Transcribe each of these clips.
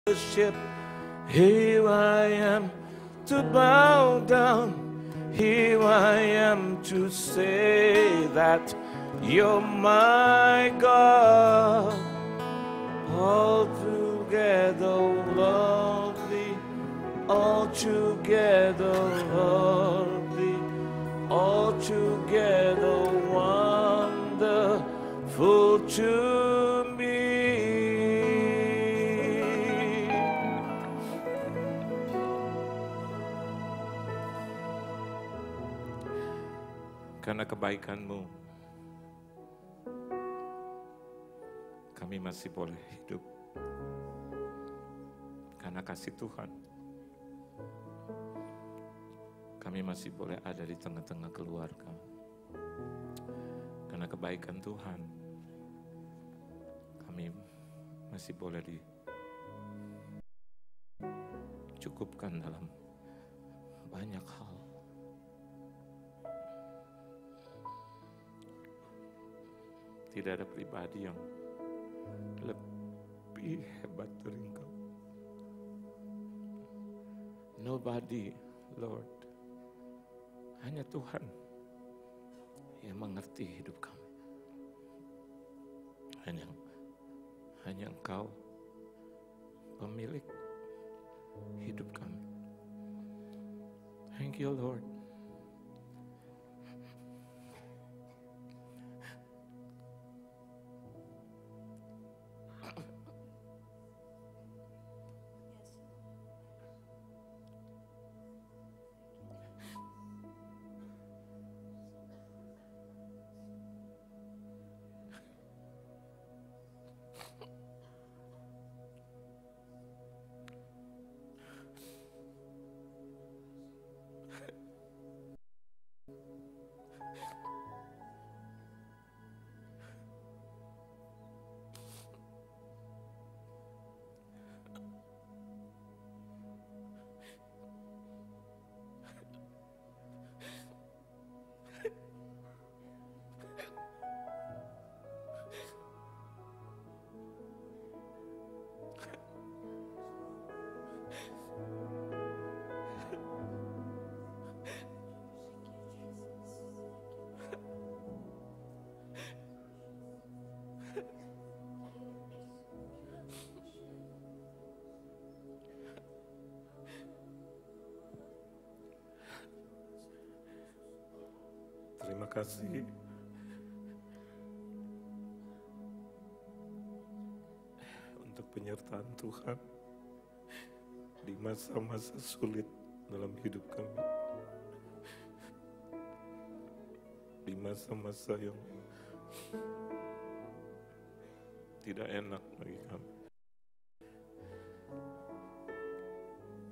worship. Here I am to bow down. Here I am to say that you're my God. Altogether lovely, altogether lovely, altogether wonderful to me. Karena kebaikan-Mu, kami masih boleh hidup. Karena kasih Tuhan, kami masih boleh ada di tengah-tengah keluarga. Karena kebaikan Tuhan, kami masih boleh dicukupkan dalam banyak hal. Tidak ada pribadi yang lebih hebat dari Engkau. Nobody, Lord. Hanya Tuhan yang mengerti hidup kami. Hanya Engkau pemilik hidup kami. Thank you, Lord. Terima kasih untuk penyertaan Tuhan di masa-masa sulit dalam hidup kami. Di masa-masa yang tidak enak bagi kami.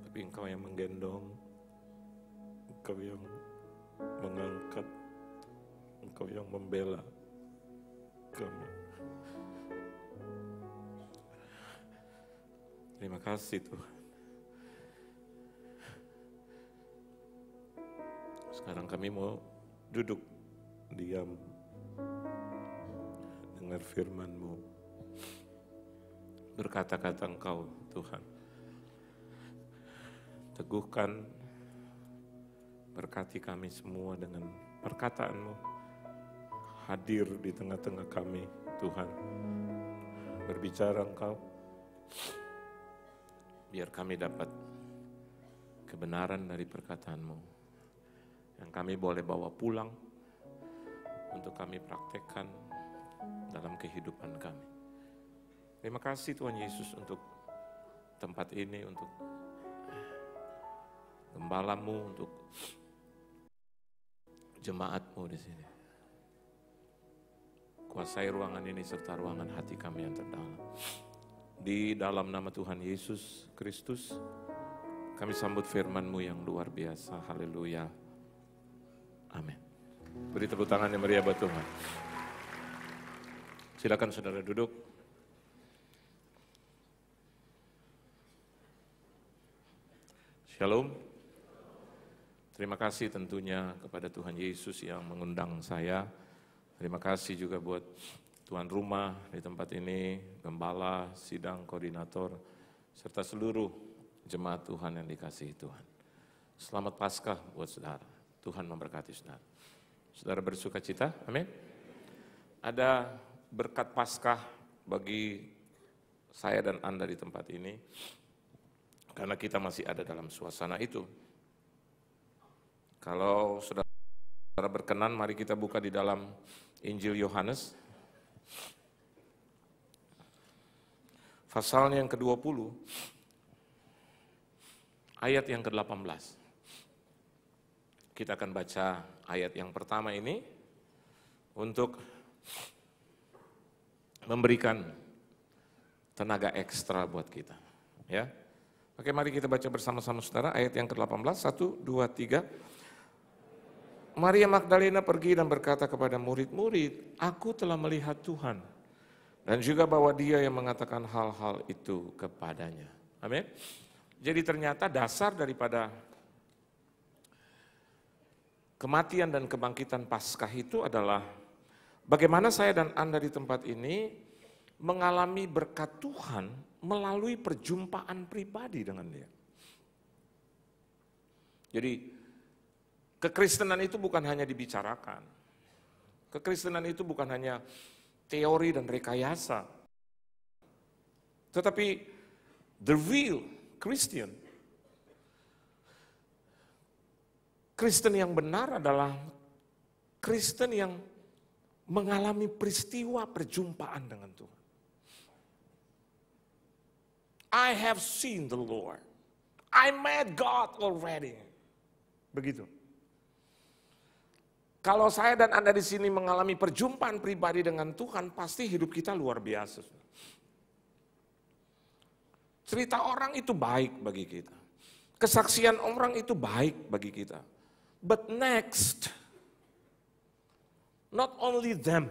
Tapi Engkau yang menggendong, Engkau yang mengangkat, Engkau yang membela kami. Terima kasih Tuhan. Sekarang kami mau duduk diam, dengar firman-Mu, berkata-kata Engkau Tuhan. Teguhkan, berkati kami semua dengan perkataan-Mu. Hadir di tengah-tengah kami Tuhan. Berbicara Engkau, biar kami dapat kebenaran dari perkataan-Mu yang kami boleh bawa pulang untuk kami praktekkan dalam kehidupan kami. Terima kasih Tuhan Yesus untuk tempat ini, untuk gembala-Mu, untuk jemaat-Mu di sini. Kuasai ruangan ini serta ruangan hati kami yang terdalam. Di dalam nama Tuhan Yesus Kristus, kami sambut firman-Mu yang luar biasa. Haleluya. Amin. Beri tepuk tangan yang meriah buat Tuhan. Silakan saudara duduk. Shalom. Terima kasih tentunya kepada Tuhan Yesus yang mengundang saya. Terima kasih juga buat tuan rumah di tempat ini, gembala, sidang, koordinator, serta seluruh jemaat Tuhan yang dikasihi Tuhan. Selamat Paskah buat saudara. Tuhan memberkati saudara. Saudara bersuka cita, amin. Ada berkat Paskah bagi saya dan Anda di tempat ini, karena kita masih ada dalam suasana itu. Kalau saudara berkenan, mari kita buka di dalam Injil Yohanes, pasalnya yang ke-20, ayat yang ke-18. Kita akan baca ayat yang pertama ini untuk memberikan tenaga ekstra buat kita. Ya. Oke, mari kita baca bersama-sama saudara ayat yang ke-18, 1, 2, 3. Maria Magdalena pergi dan berkata kepada murid-murid, aku telah melihat Tuhan. Dan juga bahwa dia yang mengatakan hal-hal itu kepadanya. Amin. Jadi ternyata dasar daripada kematian dan kebangkitan Paskah itu adalah bagaimana saya dan Anda di tempat ini mengalami berkat Tuhan melalui perjumpaan pribadi dengan Dia. Jadi kekristenan itu bukan hanya dibicarakan. Kekristenan itu bukan hanya teori dan rekayasa. Tetapi the real Christian, Kristen yang benar adalah Kristen yang mengalami peristiwa perjumpaan dengan Tuhan. I have seen the Lord. I met God already. Begitu. Kalau saya dan Anda di sini mengalami perjumpaan pribadi dengan Tuhan, pasti hidup kita luar biasa. Cerita orang itu baik bagi kita. Kesaksian orang itu baik bagi kita. But next, not only them,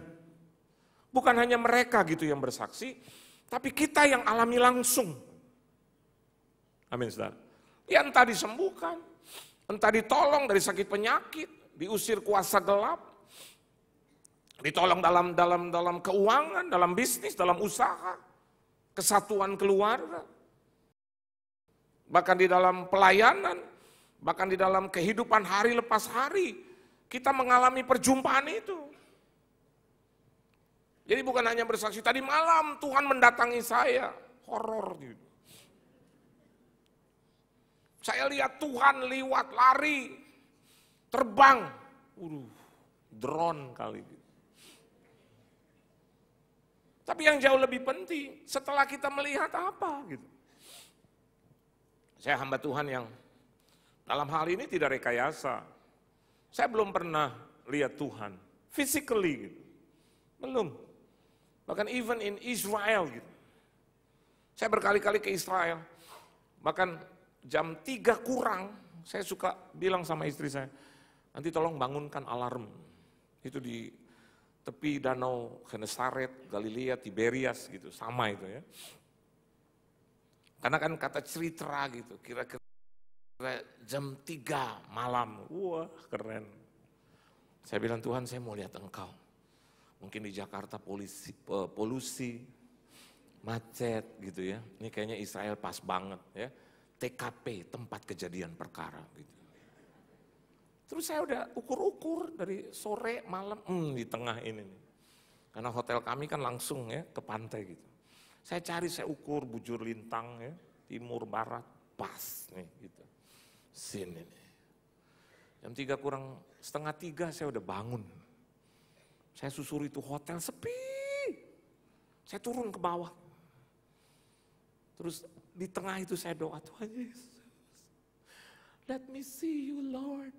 bukan hanya mereka gitu yang bersaksi, tapi kita yang alami langsung. Amin, saudara. Ya entah disembuhkan, entah ditolong dari sakit penyakit, diusir kuasa gelap, ditolong dalam keuangan, dalam bisnis, dalam usaha, kesatuan keluarga, bahkan di dalam pelayanan, bahkan di dalam kehidupan hari lepas hari, kita mengalami perjumpaan itu. Jadi bukan hanya bersaksi, tadi malam Tuhan mendatangi saya, horor gitu. Saya lihat Tuhan liwat, lari, terbang, drone kali gitu. Tapi yang jauh lebih penting, setelah kita melihat apa gitu. Saya hamba Tuhan yang dalam hal ini tidak rekayasa. Saya belum pernah lihat Tuhan physically gitu. Belum. Bahkan even in Israel gitu. Saya berkali-kali ke Israel. Bahkan jam 3 kurang saya suka bilang sama istri saya, nanti tolong bangunkan alarm. Itu di tepi danau Genesaret, Galilea, Tiberias gitu, sama itu ya. Karena kan kata cerita gitu, kira-kira jam 3 malam, wah keren. Saya bilang, Tuhan saya mau lihat Engkau. Mungkin di Jakarta polusi, macet gitu ya. Ini kayaknya Israel pas banget ya. TKP, tempat kejadian perkara gitu. Terus saya udah ukur-ukur dari sore malam, di tengah ini nih. Karena hotel kami kan langsung ya ke pantai gitu. Saya cari, saya ukur bujur lintang ya, timur barat, pas nih gitu. Sini nih. Jam 3 kurang setengah 3 saya udah bangun. Saya susuri itu hotel sepi. Saya turun ke bawah. Terus di tengah itu saya doa, Tuhan Yesus, let me see you Lord.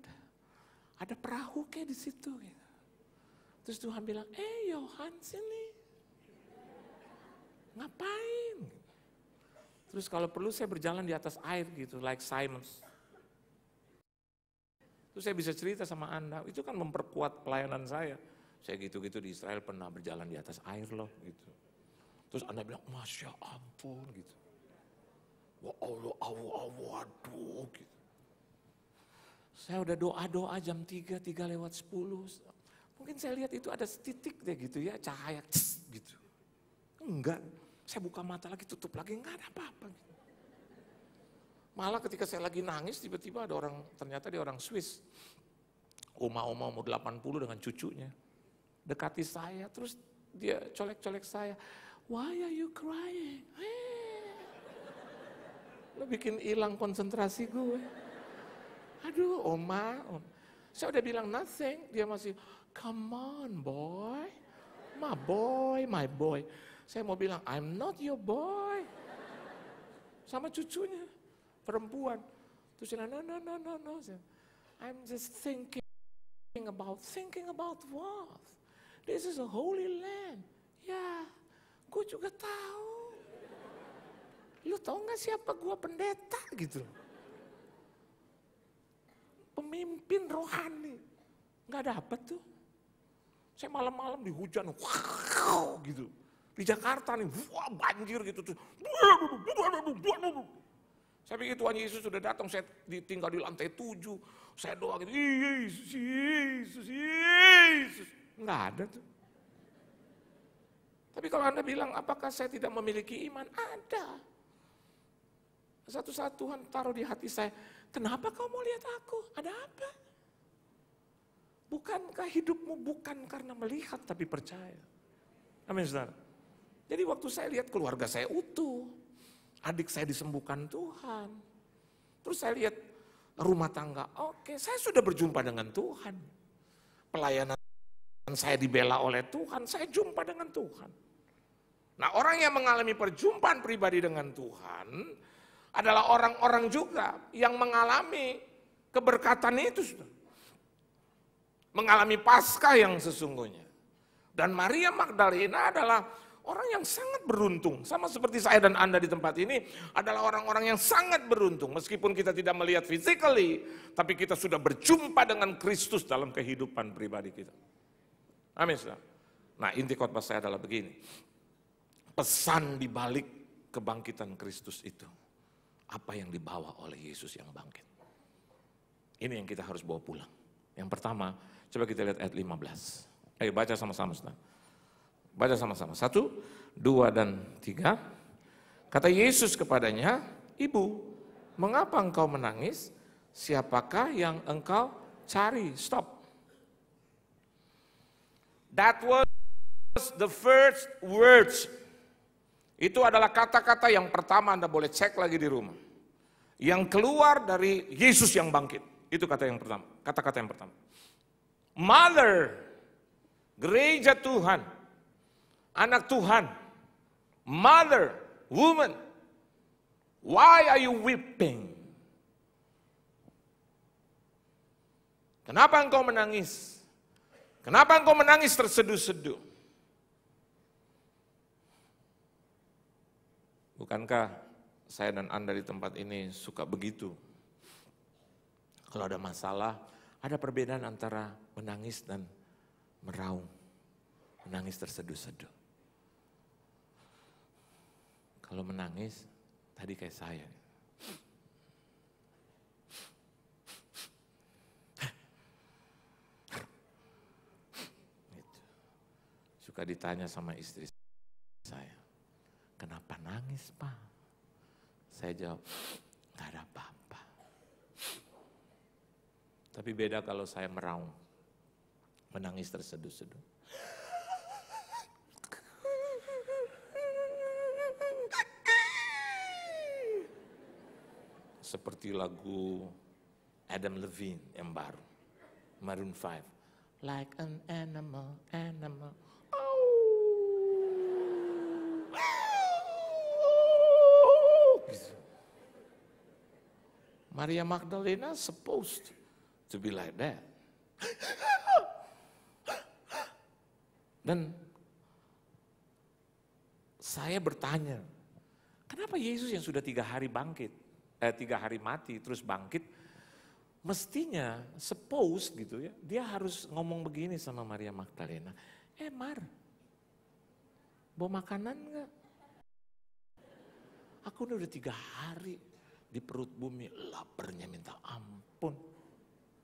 Ada perahu kayak di situ. Gitu. Terus Tuhan bilang, Yohan sini. Ngapain? Terus kalau perlu saya berjalan di atas air gitu, like Simon. Terus saya bisa cerita sama Anda, itu kan memperkuat pelayanan saya. Saya gitu-gitu di Israel pernah berjalan di atas air loh gitu. Terus Anda bilang, Masya ampun gitu. Wah Allah, waduh gitu. Saya udah doa-doa jam 3 lewat 10. Mungkin saya lihat itu ada titik deh gitu ya, cahaya gitu. Enggak, saya buka mata lagi, tutup lagi, enggak ada apa-apa gitu. Malah ketika saya lagi nangis, tiba-tiba ada orang, ternyata dia orang Swiss. Oma-oma umur 80 dengan cucunya. Dekati saya, terus dia colek-colek saya. Why are you crying? Lo bikin hilang konsentrasi gue. Aduh, oma. Saya udah bilang nothing, dia masih, come on boy. My boy. Saya mau bilang, I'm not your boy. Sama cucunya, perempuan. Terus dia, no. I'm just thinking about what? This is a holy land. Ya, gue juga tahu. Lu tahu gak siapa gue? Pendeta gitu. Pemimpin rohani. Gak dapet tuh. Saya malam-malam di hujan, gitu. Di Jakarta nih, banjir gitu. Saya pikir Tuhan Yesus sudah datang, saya tinggal di lantai 7. Saya doa gitu, Yesus. Nggak ada tuh. Tapi kalau Anda bilang, apakah saya tidak memiliki iman? Ada. Satu saat Tuhan taruh di hati saya, kenapa kau mau lihat aku? Ada apa? Bukankah hidupmu bukan karena melihat tapi percaya? Amin, saudara. Jadi waktu saya lihat keluarga saya utuh, adik saya disembuhkan Tuhan. Terus saya lihat rumah tangga, oke, saya sudah berjumpa dengan Tuhan. Pelayanan saya dibela oleh Tuhan, saya jumpa dengan Tuhan. Nah, orang yang mengalami perjumpaan pribadi dengan Tuhan adalah orang-orang juga yang mengalami keberkatan itu, saudara. Mengalami Paskah yang sesungguhnya. Dan Maria Magdalena adalah orang yang sangat beruntung. Sama seperti saya dan Anda di tempat ini adalah orang-orang yang sangat beruntung. Meskipun kita tidak melihat physically, tapi kita sudah berjumpa dengan Kristus dalam kehidupan pribadi kita. Amin, saudara. Nah, inti khotbah saya adalah begini. Pesan di balik kebangkitan Kristus itu. Apa yang dibawa oleh Yesus yang bangkit. Ini yang kita harus bawa pulang. Yang pertama, coba kita lihat ayat 15. Ayo baca sama-sama, saudara. Baca sama-sama. 1, 2, dan 3. Kata Yesus kepadanya, Ibu, mengapa engkau menangis? Siapakah yang engkau cari? Stop. That was the first words. Itu adalah kata-kata yang pertama, Anda boleh cek lagi di rumah. Yang keluar dari Yesus yang bangkit. Itu kata yang pertama, kata-kata yang pertama. Mother, gereja Tuhan, anak Tuhan, mother, woman, why are you weeping? Kenapa engkau menangis? Kenapa engkau menangis terseduh-seduh? Bukankah saya dan Anda di tempat ini suka begitu? Kalau ada masalah, ada perbedaan antara menangis dan meraung. Menangis terseduh-seduh. Kalau menangis, tadi kayak saya. Gitu. Suka ditanya sama istri saya. Kenapa nangis, Pak? Saya jawab, gak ada apa-apa. Tapi beda kalau saya meraung, menangis terseduh-seduh. Seperti lagu Adam Levine yang baru, Maroon 5. Like an animal. Maria Magdalena supposed to be like that. Dan saya bertanya, kenapa Yesus yang sudah 3 hari bangkit, 3 hari mati terus bangkit, mestinya suppose gitu ya, dia harus ngomong begini sama Maria Magdalena, Mar, bawa makanan enggak? Aku udah 3 hari di perut bumi, laparnya minta ampun.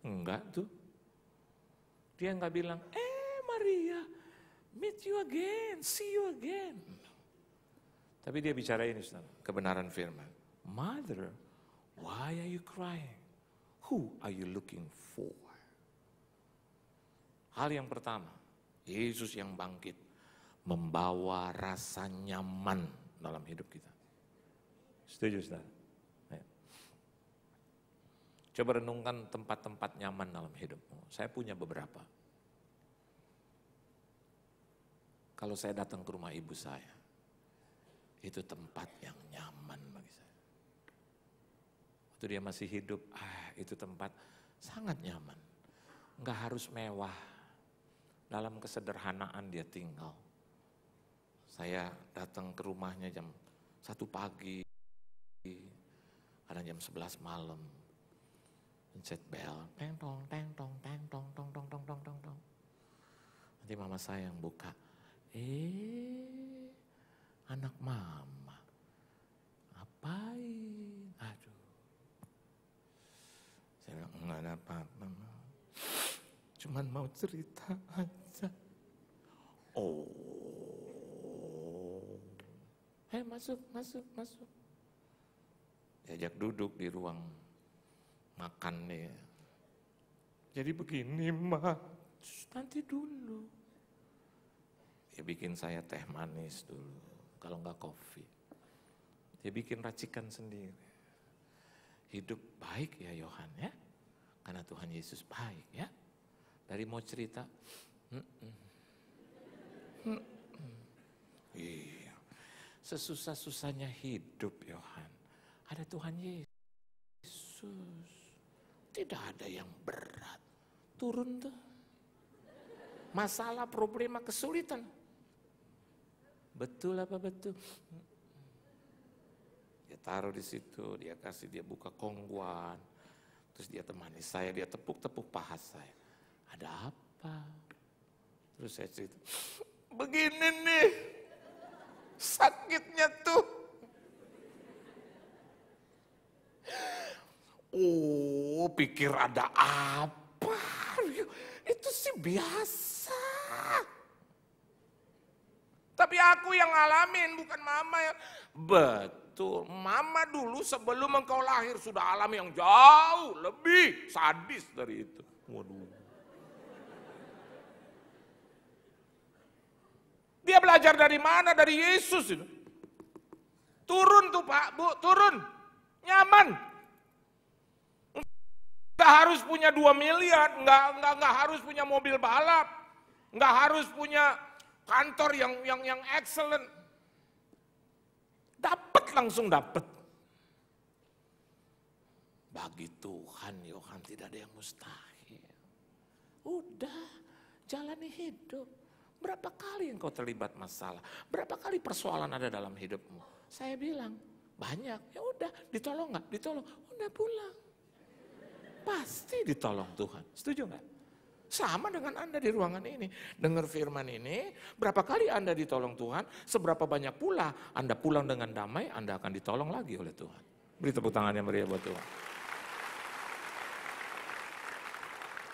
Enggak tuh. Dia enggak bilang, Maria, meet you again, see you again. Tapi dia bicara ini, saudara, kebenaran firman. Mother, Why are you crying? Who are you looking for? Hal yang pertama, Yesus yang bangkit membawa rasa nyaman dalam hidup kita. Setuju, saudara? Coba renungkan tempat-tempat nyaman dalam hidupmu. Saya punya beberapa. Kalau saya datang ke rumah ibu saya, itu tempat yang nyaman bagi saya. Waktu dia masih hidup, itu tempat sangat nyaman. Enggak harus mewah, dalam kesederhanaan dia tinggal. Saya datang ke rumahnya jam 1 pagi, kadang jam 11 malam. Pencet bel, teng tong, teng tong, teng tong, tong tong tong tong tong tong. Nanti mama saya yang buka. Anak mama, ngapain? Aduh. Saya bilang, enggak ada apa-apa. Cuman mau cerita aja. Oh. Masuk. Diajak duduk di ruang makan nih. Jadi begini, Ma. Nanti dulu. Dia bikin saya teh manis dulu. Kalau enggak kopi. Dia bikin racikan sendiri. Hidup baik ya Yohan ya. Karena Tuhan Yesus baik ya. Dari mau cerita. Iya. Sesusah-susahnya hidup Yohan. Ada Tuhan Yesus. Tidak ada yang berat. Turun tuh. Masalah, problema, kesulitan. Betul apa betul? Dia taruh di situ, dia kasih, dia buka kongguan. Terus dia temani saya, dia tepuk-tepuk paha saya. Ada apa? Terus saya cerita, begini nih, sakitnya tuh. Oh, pikir ada apa? Itu sih biasa. Tapi aku yang ngalamin, bukan mama ya. Betul, mama dulu sebelum engkau lahir sudah alami yang jauh lebih sadis dari itu. Waduh. Dia belajar dari mana? Dari Yesus itu. Turun tuh Pak, Bu, turun. Nyaman. Nggak harus punya 2 miliar, nggak harus punya mobil balap, nggak harus punya kantor yang excellent. Dapat, langsung dapat. Bagi Tuhan, Yohan, tidak ada yang mustahil. Udah, jalani hidup. Berapa kali engkau terlibat masalah? Berapa kali persoalan ada dalam hidupmu? Saya bilang, banyak. Ya udah, ditolong nggak? Ditolong. Udah pulang. Pasti ditolong Tuhan. Setuju nggak? Sama dengan Anda di ruangan ini. Dengar firman ini, berapa kali Anda ditolong Tuhan, seberapa banyak pula Anda pulang dengan damai, Anda akan ditolong lagi oleh Tuhan. Beri tepuk tangan yang meriah buat Tuhan.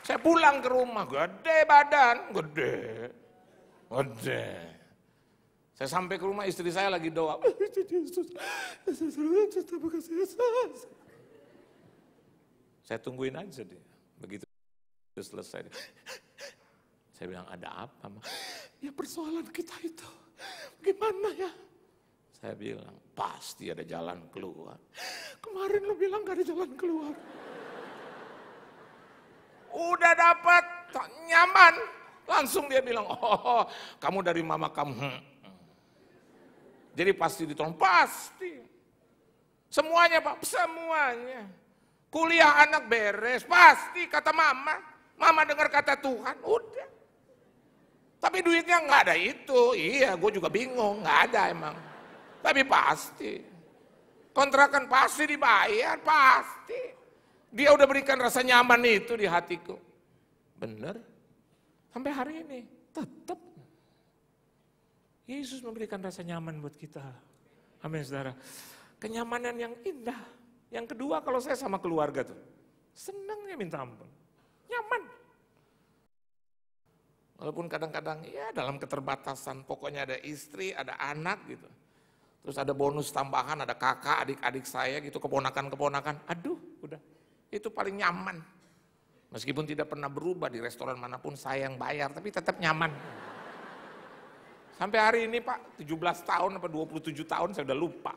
Saya pulang ke rumah, gede badan, gede. Saya sampai ke rumah, istri saya lagi doa. Saya tungguin aja dia. Begitu selesai. Saya bilang, ada apa? Ya persoalan kita itu. Gimana ya? Saya bilang, pasti ada jalan keluar. Kemarin lu bilang gak ada jalan keluar. Udah dapat, nyaman. Langsung dia bilang, oh kamu dari mama kamu. Jadi pasti ditolong, pasti. Semuanya Pak, semuanya. Kuliah anak beres, pasti kata mama. Mama dengar kata Tuhan, udah. Tapi duitnya nggak ada itu, iya gue juga bingung, nggak ada emang. Tapi pasti. Kontrakan pasti dibayar, pasti. Dia udah berikan rasa nyaman itu di hatiku. Bener. Sampai hari ini, tetap. Yesus memberikan rasa nyaman buat kita. Amin saudara. Kenyamanan yang indah. Yang kedua kalau saya sama keluarga tuh, senangnya minta ampun, nyaman. Walaupun kadang-kadang ya dalam keterbatasan, pokoknya ada istri, ada anak gitu. Terus ada bonus tambahan, ada kakak, adik-adik saya gitu, keponakan-keponakan. Aduh, udah. Itu paling nyaman. Meskipun tidak pernah berubah di restoran manapun saya yang bayar, tapi tetap nyaman. Sampai hari ini Pak, 17 tahun apa 27 tahun saya udah lupa.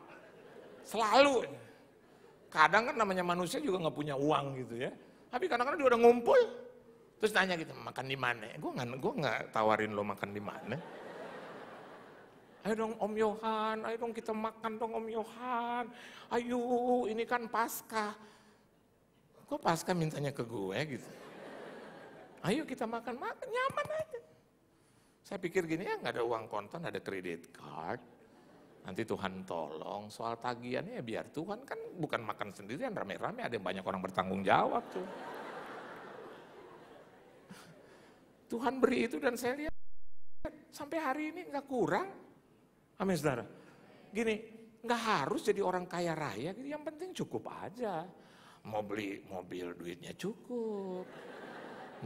Selalu. Kadang kan namanya manusia juga nggak punya uang gitu ya. Tapi kadang-kadang dia udah ngumpul, terus nanya gitu, makan di mana? Gue nggak tawarin lo makan di mana. Ayo dong Om Yohan, ayo dong kita makan dong Om Yohan. Ayo, ini kan Paskah. Kok Paskah mintanya ke gue gitu? Ayo kita makan, nyaman aja. Saya pikir gini, ya nggak ada uang kontan, ada kredit card. Nanti Tuhan tolong, soal tagihannya ya biar Tuhan, kan bukan makan sendirian, rame-rame, ada yang banyak orang bertanggung jawab tuh. Tuhan beri itu dan saya lihat sampai hari ini nggak kurang. Amin saudara. Gini, nggak harus jadi orang kaya raya, yang penting cukup aja. Mau beli mobil duitnya cukup.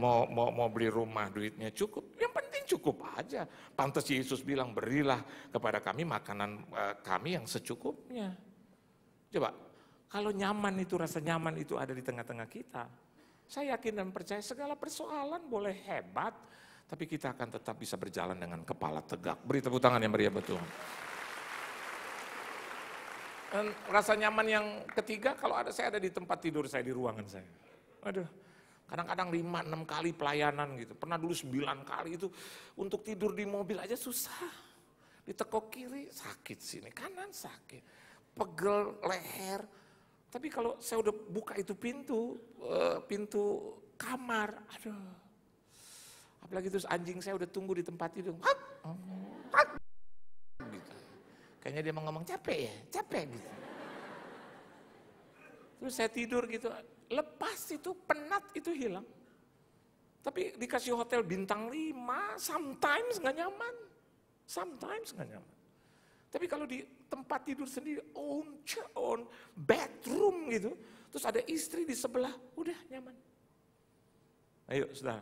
Mau beli rumah duitnya cukup, yang penting cukup aja. Pantas Yesus bilang, berilah kepada kami makanan kami yang secukupnya. Coba, kalau nyaman itu, rasa nyaman itu ada di tengah-tengah kita, saya yakin dan percaya segala persoalan boleh hebat, tapi kita akan tetap bisa berjalan dengan kepala tegak. Beri tepuk tangan yang meriah betul. Dan rasa nyaman yang ketiga, kalau saya ada di tempat tidur saya, di ruangan saya. Aduh, kadang-kadang 5-6 kali pelayanan gitu. Pernah dulu 9 kali itu, untuk tidur di mobil aja susah. Ditekuk kiri sakit sini, kanan sakit. Pegel leher. Tapi kalau saya udah buka itu pintu kamar, aduh. Apalagi terus anjing saya udah tunggu di tempat tidur. Gitu. Kayaknya dia mau ngomong capek gitu. Terus saya tidur gitu, lepas itu penat itu hilang. Tapi dikasih hotel bintang 5, sometimes nggak nyaman. Tapi kalau di tempat tidur sendiri, own bedroom gitu, terus ada istri di sebelah, udah nyaman. Ayo saudara,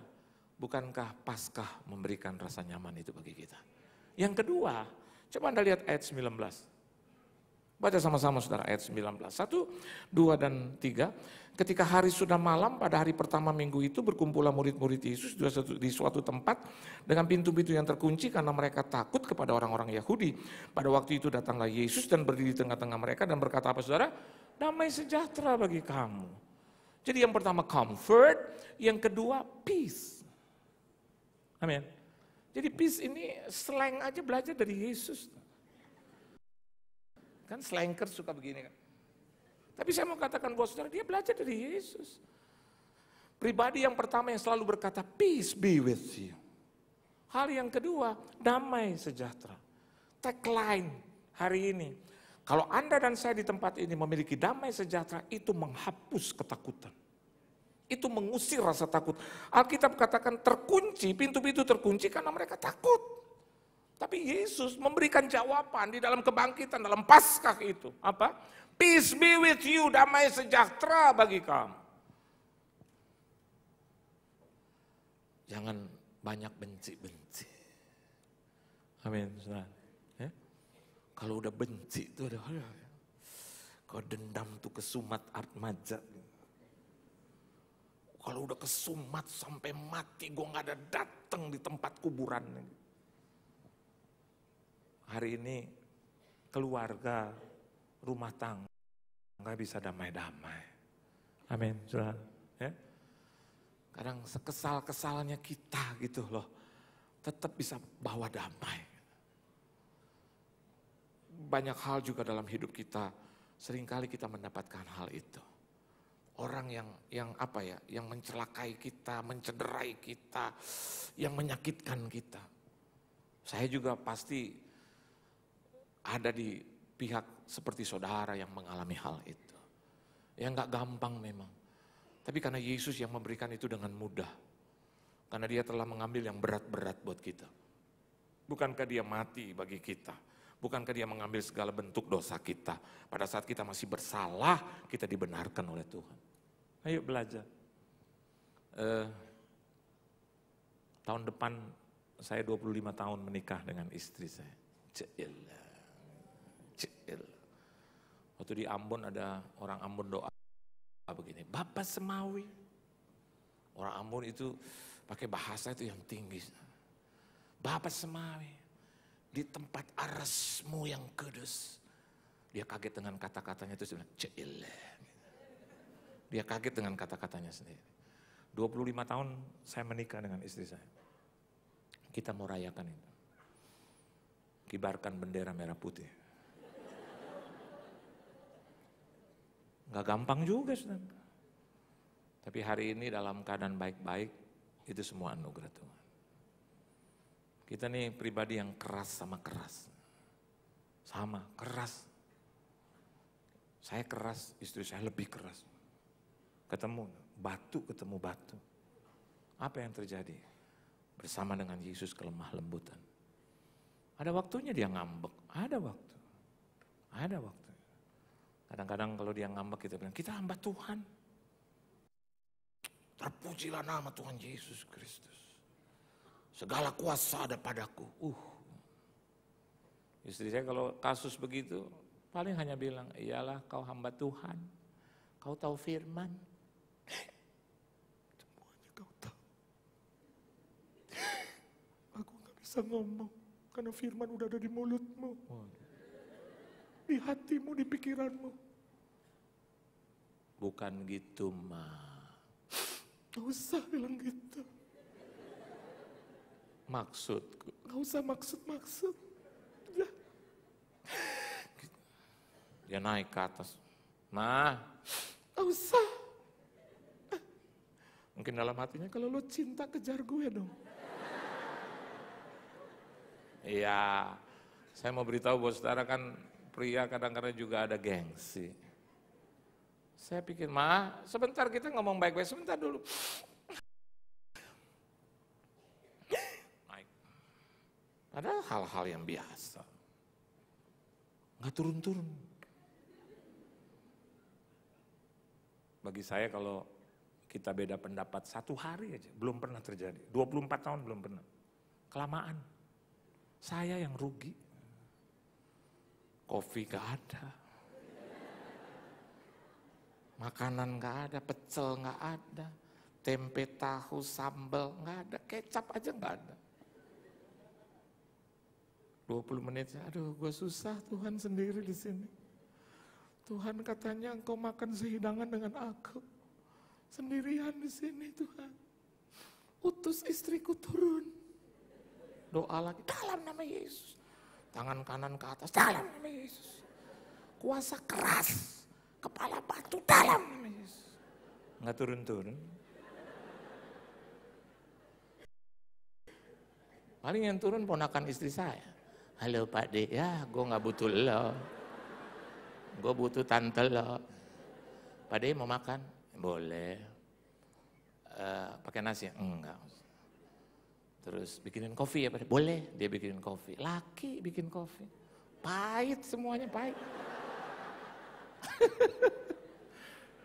bukankah Paskah memberikan rasa nyaman itu bagi kita? Yang kedua, coba Anda lihat ayat 19. Baca sama-sama saudara ayat 19. 1, 2, dan 3. Ketika hari sudah malam pada hari pertama minggu itu berkumpullah murid-murid Yesus di suatu tempat dengan pintu-pintu yang terkunci karena mereka takut kepada orang-orang Yahudi. Pada waktu itu datanglah Yesus dan berdiri di tengah-tengah mereka dan berkata apa saudara? Damai sejahtera bagi kamu. Jadi yang pertama comfort, yang kedua peace. Amin. Jadi peace ini slang aja belajar dari Yesus. Kan slankers suka begini kan. Tapi saya mau katakan buat saudara, dia belajar dari Yesus. Pribadi yang pertama yang selalu berkata, peace be with you. Hal yang kedua, damai sejahtera. Tagline hari ini, kalau Anda dan saya di tempat ini memiliki damai sejahtera, itu menghapus ketakutan. Itu mengusir rasa takut. Alkitab katakan terkunci, pintu-pintu terkunci karena mereka takut. Tapi Yesus memberikan jawaban di dalam kebangkitan, dalam Paskah itu. Apa? Peace be with you, damai sejahtera bagi kamu. Jangan banyak benci-benci. Amin. Ya? Kalau udah benci itu ada kau dendam tuh kesumat Atmaja. Kalau udah kesumat sampai mati, gue gak ada datang di tempat kuburan. Hari ini keluarga, rumah tangga nggak bisa damai-damai. Amin, saudara. Ya? Kadang sekesal-kesalnya kita gitu loh, tetap bisa bawa damai. Banyak hal juga dalam hidup kita, seringkali kita mendapatkan hal itu. Orang yang apa ya, yang mencelakai kita, mencederai kita, yang menyakitkan kita. Saya juga pasti ada di pihak seperti saudara yang mengalami hal itu. Yang gak gampang memang. Tapi karena Yesus yang memberikan itu dengan mudah. Karena dia telah mengambil yang berat-berat buat kita. Bukankah dia mati bagi kita? Bukankah dia mengambil segala bentuk dosa kita? Pada saat kita masih bersalah, kita dibenarkan oleh Tuhan. Ayo belajar. Tahun depan saya 25 tahun menikah dengan istri saya. Waktu di Ambon ada orang Ambon doa begini, Bapa Semawi. Orang Ambon itu pakai bahasa itu yang tinggi. Bapa Semawi, di tempat arasmu yang kudus. Dia kaget dengan kata-katanya itu sebenarnya, Cile. Dia kaget dengan kata-katanya sendiri. 25 tahun saya menikah dengan istri saya. Kita mau rayakan itu. Kibarkan bendera merah putih. Gak gampang juga, saudara. Tapi hari ini dalam keadaan baik-baik, itu semua anugerah Tuhan. Kita nih pribadi yang keras sama keras. Sama, keras. Saya keras, istri saya lebih keras. Ketemu batu. Apa yang terjadi? Bersama dengan Yesus kelemah lembutan. Ada waktunya dia ngambek, ada waktu. Kadang-kadang kalau dia ngambek kita bilang, kita hamba Tuhan. Terpujilah nama Tuhan Yesus Kristus. Segala kuasa ada padaku. Istri saya kalau kasus begitu, paling hanya bilang, iyalah kau hamba Tuhan. Kau tahu firman. Semuanya kau tahu. Aku gak bisa ngomong, karena firman udah ada di mulutmu. Di hatimu, di pikiranmu. Bukan gitu, Ma. Gak usah bilang gitu. Maksudku. Gak usah maksud-maksud. Dia naik ke atas. Ma. Gak usah. Mungkin dalam hatinya, kalau lo cinta kejar gue dong. Iya. Saya mau beritahu buat saudara kan, pria kadang-kadang juga ada gengsi. Saya pikir, Ma, sebentar kita ngomong baik-baik, sebentar dulu. Naik. Padahal hal-hal yang biasa. Nggak turun-turun. Bagi saya kalau kita beda pendapat 1 hari aja, belum pernah terjadi. 24 tahun belum pernah. Kelamaan. Saya yang rugi. Kopi gak ada. Makanan gak ada, pecel gak ada. Tempe, tahu, sambal gak ada. Kecap aja gak ada. 20 menit, aduh gue susah, Tuhan sendiri di sini. Tuhan katanya engkau makan sehidangan dengan aku. Sendirian di sini Tuhan. Utus istriku turun. Doa lagi, dalam nama Yesus. Tangan kanan ke atas, dalam nama Yesus. Kuasa keras, kepala batu, dalam nama Yesus. Nggak turun-turun. Paling yang turun ponakan istri saya. Halo Pak D, ya gue nggak butuh lo. Gue butuh tante lo. Pak D mau makan? Boleh. Pakai nasi? Enggak. Terus bikinin kopi ya Pak D? Boleh, dia bikinin kopi. Laki bikin kopi. Pahit semuanya, pahit.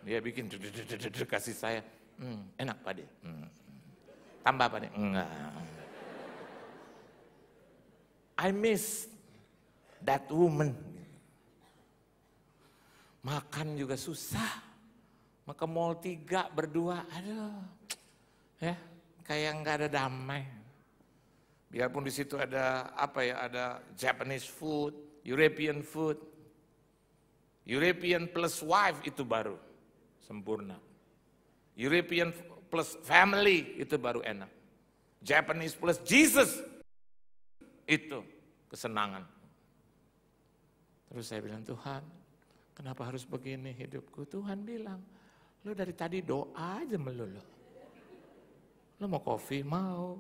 Dia bikin kasih saya. Enak Pak D. Tambah Pak D? Enggak. I miss that woman. Makan juga susah. Maka mall 3 berdua, aduh. Ya, kayak nggak ada damai. Biarpun di situ ada ada Japanese food, European food. European plus wife itu baru sempurna. European plus family itu baru enak. Japanese plus Jesus itu kesenangan. Terus saya bilang, Tuhan, kenapa harus begini hidupku? Tuhan bilang, lo dari tadi doa aja melulu. Lo mau kopi? Mau.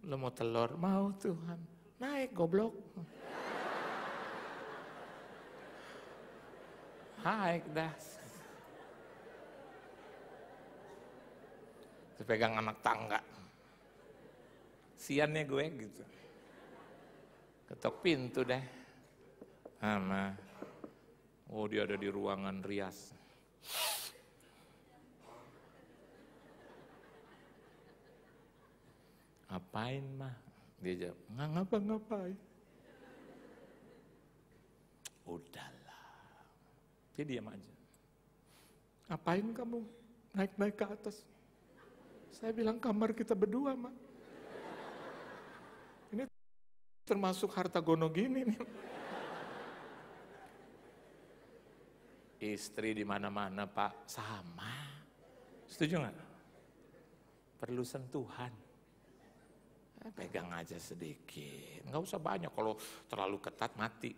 Lo mau telur? Mau Tuhan. Naik goblok. Naik dah. Pegang anak tangga. Siannya gue gitu. Ketok pintu deh. Sama. Oh dia ada di ruangan rias. Ngapain mah? Dia jawab, nggak ngapa-ngapain. Udahlah. Dia diam aja. Ngapain kamu naik-naik ke atas? Saya bilang kamar kita berdua, Mak. Ini termasuk harta gono gini nih. Istri di mana-mana, Pak, sama. Setuju nggak? Perlu sentuhan. Pegang aja sedikit, nggak usah banyak, kalau terlalu ketat mati.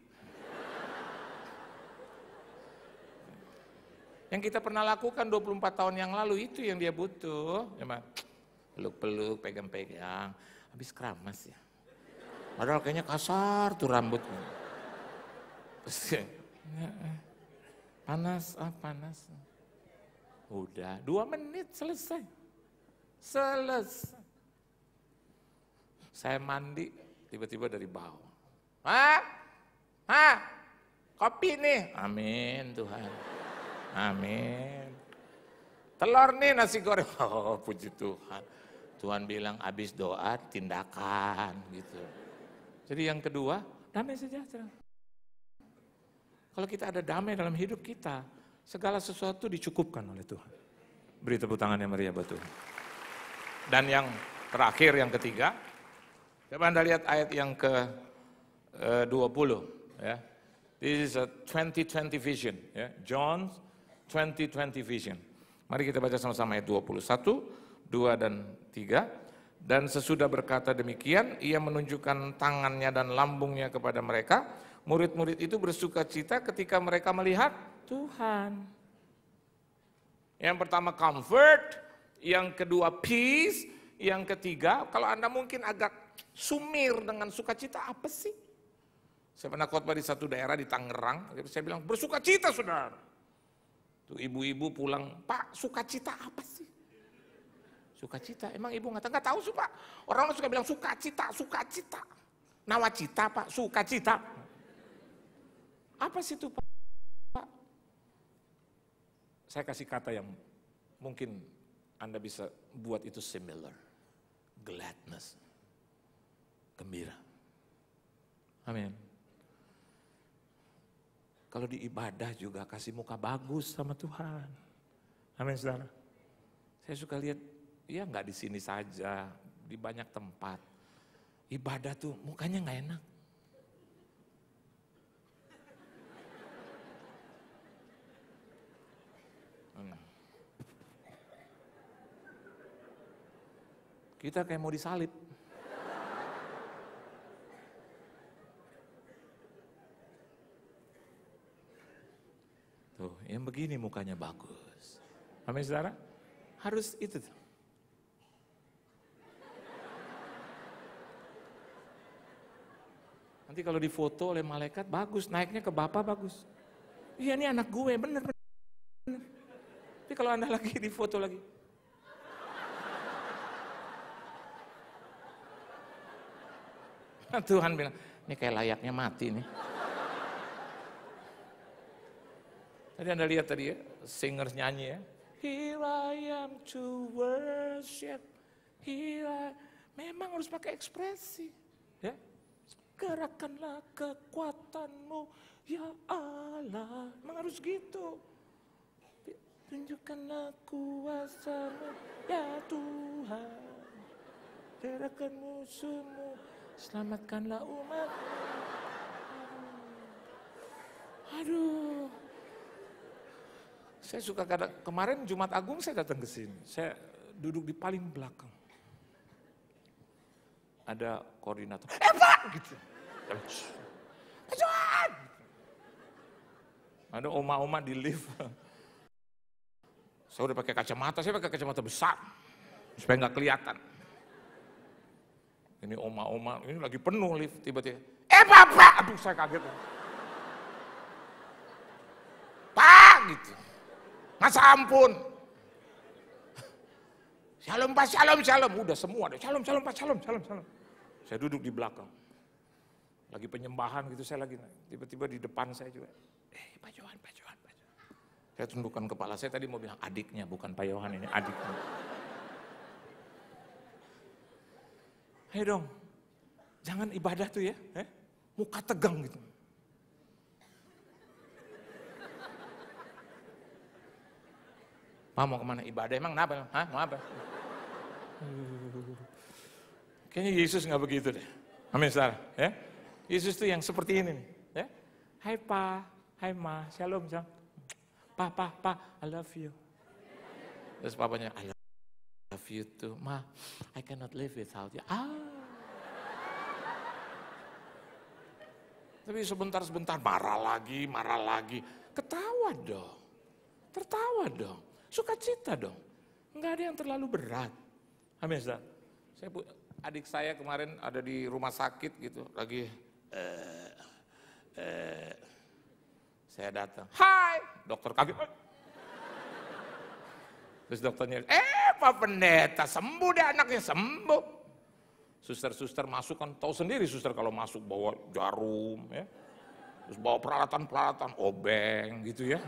Yang kita pernah lakukan 24 tahun yang lalu itu yang dia butuh. Cuma peluk-peluk, pegang-pegang, habis keramas ya. Padahal kayaknya kasar tuh rambutnya. Panas, panas. Udah, 2 menit selesai. Selesai. Saya mandi, tiba-tiba dari bawah. Kopi nih. Amin Tuhan. Amin. Telur nih, nasi goreng. Oh, puji Tuhan. Tuhan bilang habis doa tindakan gitu. Jadi yang kedua, damai sejahtera. Kalau kita ada damai dalam hidup kita, segala sesuatu dicukupkan oleh Tuhan. Beri tepuk tangan yang meriah buat Tuhan. Dan yang terakhir, yang ketiga, coba Anda lihat ayat yang ke-20 ya. This is a 2020 vision ya. John 2020 vision. Mari kita baca sama-sama ayat 21, 2 dan 3. Dan sesudah berkata demikian, ia menunjukkan tangannya dan lambungnya kepada mereka. Murid-murid itu bersuka cita ketika mereka melihat Tuhan. Yang pertama comfort, yang kedua peace, yang ketiga, kalau Anda mungkin agak sumir dengan sukacita, apa sih? Saya pernah khotbah di satu daerah di Tangerang, saya bilang bersukacita saudara. Tuh ibu-ibu pulang, Pak sukacita apa sih? Sukacita, emang ibu nggak tahu sih Pak. Orang suka bilang sukacita, sukacita. Nawacita Pak, sukacita. Apa sih itu Pak? Saya kasih kata yang mungkin Anda bisa buat itu similar. Gladness. Gembira. Amin. Kalau di ibadah juga kasih muka bagus sama Tuhan. Amin saudara. Saya suka lihat, ya nggak di sini saja, di banyak tempat. Ibadah tuh mukanya nggak enak. Kita kayak mau disalib. Tuh, yang begini mukanya bagus. Amin saudara? Harus itu tuh. Nanti kalau difoto oleh malaikat bagus, naiknya ke Bapak bagus. Iya ini anak gue, bener. Tapi kalau Anda lagi difoto lagi. Tuhan bilang, ini kayak layaknya mati nih. Tadi Anda lihat tadi ya, singers nyanyi ya. Here I am to worship. Memang harus pakai ekspresi. Ya. Gerakkanlah kekuatanmu, ya Allah. Memang harus gitu. Tunjukkanlah kuasamu, ya Tuhan. Gerakkan musuhmu, selamatkanlah umat. Aduh. Saya suka kemarin Jumat Agung saya datang ke sini. Saya duduk di paling belakang. Ada koordinator. Pak! Gitu. Tuhan! Ada oma-oma di lift. Saya udah pakai kacamata, saya pakai kacamata besar. Supaya nggak kelihatan. Ini oma-oma, ini lagi penuh lift, tiba-tiba. Bapak! Aduh saya kaget. Pak! Gitu. Mas ampun. Shalom Pak, shalom. Udah semua deh, shalom Pak, shalom. Saya duduk di belakang. Lagi penyembahan gitu, saya lagi tiba-tiba di depan saya juga. Pak Johan. Saya tundukkan kepala, saya tadi mau bilang adiknya, bukan Pak Yohan ini, adiknya. Ayo dong, jangan ibadah tuh ya, muka tegang gitu. Ma mau kemana? Ibadah emang kenapa? Hah? Mau apa? Kayaknya Yesus nggak begitu deh. Amin saudara. Ya? Yesus tuh yang seperti ini nih. Ya? Hai Pa, hai Ma, shalom. Pa, I love you. Terus papanya, I love you too. Ma, I cannot live without you. Tapi sebentar-sebentar marah lagi. Ketawa dong. Tertawa dong. Sukacita dong. Enggak ada yang terlalu berat. Amin, saudara. Adik saya kemarin ada di rumah sakit gitu. Lagi, saya datang. Hai, dokter kaget. Terus dokternya, Pak Pendeta, sembuh deh anaknya, sembuh. Suster-suster masuk kan, tahu sendiri suster kalau masuk bawa jarum, ya. Terus bawa peralatan-peralatan, obeng gitu ya.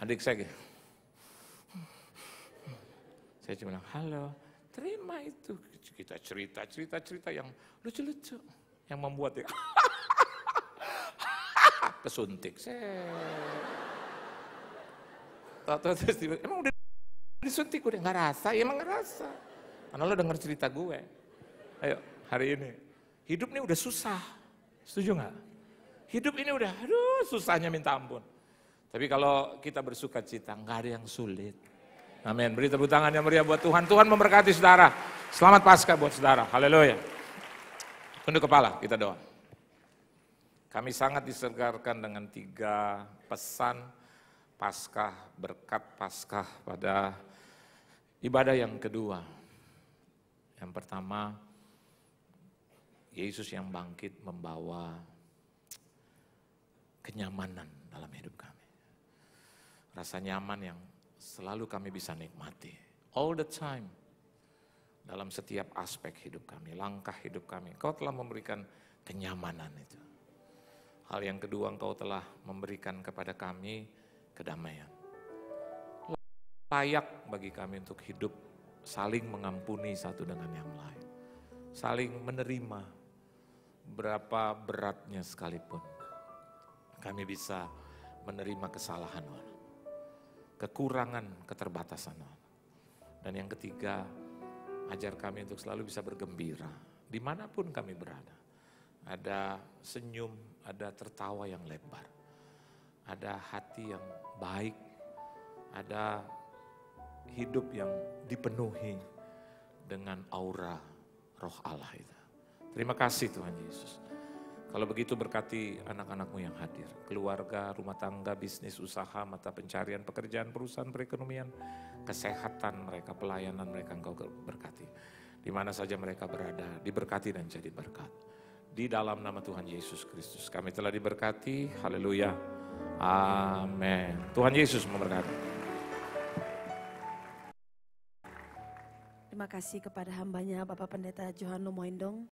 Adik saya gitu. Saya cuma bilang, halo, terima itu. Kita cerita yang lucu-lucu. Yang membuat dia kesuntik. Terus emang udah disuntik, udah nggak rasa? Ya emang nggak rasa. Karena lo denger cerita gue. Ayo, hari ini. Hidup ini udah susah. Setuju nggak? Hidup ini udah, susahnya minta ampun. Tapi kalau kita bersuka cita, nggak ada yang sulit. Amin. Beri tepuk tangan yang meriah buat Tuhan. Tuhan memberkati saudara. Selamat Paskah buat saudara. Haleluya. Tunduk kepala, kita doa. Kami sangat disegarkan dengan 3 pesan Paskah, berkat Paskah pada ibadah yang kedua. Yang pertama, Yesus yang bangkit membawa kenyamanan dalam hidup kami. Rasa nyaman yang selalu kami bisa nikmati. All the time. Dalam setiap aspek hidup kami, langkah hidup kami. Engkau telah memberikan kenyamanan itu. Hal yang kedua, Engkau telah memberikan kepada kami kedamaian. Layak bagi kami untuk hidup saling mengampuni satu dengan yang lain. Saling menerima berapa beratnya sekalipun. Kami bisa menerima kesalahan, kekurangan, keterbatasan. Dan yang ketiga, ajar kami untuk selalu bisa bergembira dimanapun kami berada. Ada senyum, ada tertawa yang lebar, ada hati yang baik, ada hidup yang dipenuhi dengan aura Roh Allah itu. Terima kasih Tuhan Yesus. Kalau begitu berkati anak-anakmu yang hadir, keluarga, rumah tangga, bisnis, usaha, mata pencarian, pekerjaan, perusahaan, perekonomian, kesehatan mereka, pelayanan mereka Engkau berkati. Di mana saja mereka berada, diberkati dan jadi berkat. Di dalam nama Tuhan Yesus Kristus kami telah diberkati, haleluya, amin. Tuhan Yesus memberkati. Terima kasih kepada hambanya Bapak Pendeta Johan Lumoindong.